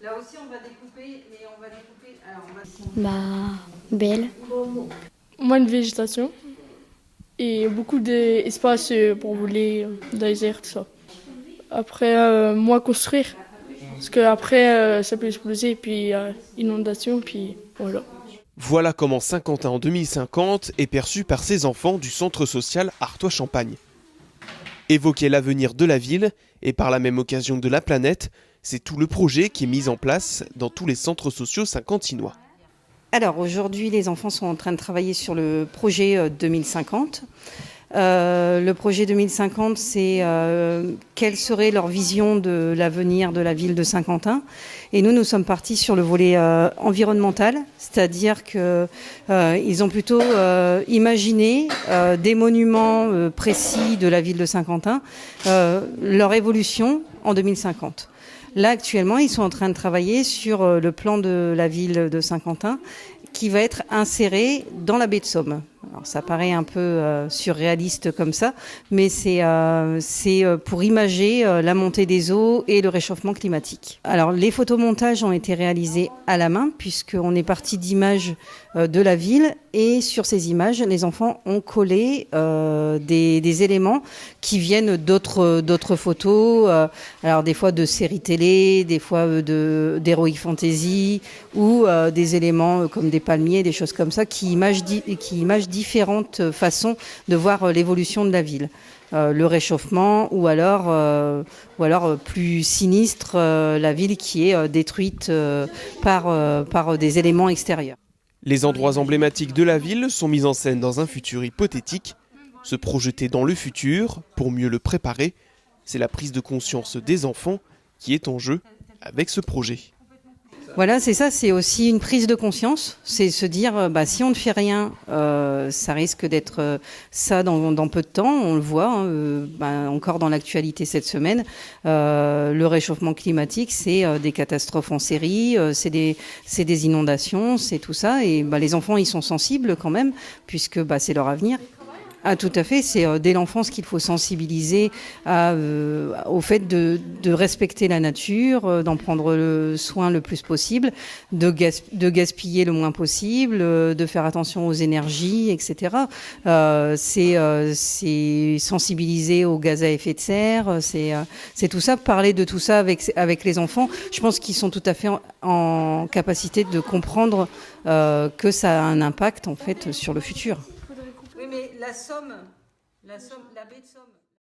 Là aussi, on va découper, mais on va découper. Alors, Belle. Moins de végétation et beaucoup d'espace pour voler dans les airs, tout ça. Après, moins construire, parce qu'après, ça peut exploser, puis inondation, puis voilà. Voilà comment Saint-Quentin en 2050 est perçu par ces enfants du centre social Artois-Champagne. Évoquer l'avenir de la ville et par la même occasion de la planète, c'est tout le projet qui est mis en place dans tous les centres sociaux saint-quentinois. Alors aujourd'hui, les enfants sont en train de travailler sur le projet 2050. Le projet 2050, c'est quelle serait leur vision de l'avenir de la ville de Saint-Quentin. Et nous sommes partis sur le volet environnemental, c'est-à-dire qu'ils ont plutôt imaginé des monuments précis de la ville de Saint-Quentin, leur évolution en 2050. Là, actuellement, ils sont en train de travailler sur le plan de la ville de Saint-Quentin qui va être inséré dans la baie de Somme. Alors, ça paraît un peu surréaliste comme ça, mais c'est pour imager la montée des eaux et le réchauffement climatique. Alors, les photomontages ont été réalisés à la main, puisqu'on est parti d'images de la ville, et sur ces images, les enfants ont collé des éléments qui viennent d'autres photos, alors des fois de séries télé, des fois d'Heroic Fantasy, ou des éléments comme des palmiers, des choses comme ça, qui imagent différentes façons de voir l'évolution de la ville. Le réchauffement ou alors plus sinistre, la ville qui est détruite par des éléments extérieurs. Les endroits emblématiques de la ville sont mis en scène dans un futur hypothétique. Se projeter dans le futur pour mieux le préparer, c'est la prise de conscience des enfants qui est en jeu avec ce projet. Voilà, c'est ça, c'est aussi une prise de conscience, c'est se dire, si on ne fait rien, ça risque d'être ça dans peu de temps, on le voit, encore dans l'actualité cette semaine, le réchauffement climatique, c'est des catastrophes en série, c'est des inondations, c'est tout ça, et les enfants, ils sont sensibles quand même, puisque c'est leur avenir. Ah, tout à fait, c'est dès l'enfance qu'il faut sensibiliser au fait de respecter la nature, d'en prendre soin le plus possible, de gaspiller le moins possible, de faire attention aux énergies, etc. C'est sensibiliser aux gaz à effet de serre, c'est tout ça, parler de tout ça avec les enfants. Je pense qu'ils sont tout à fait en capacité de comprendre que ça a un impact en fait sur le futur. Oui, mais la baie de Somme.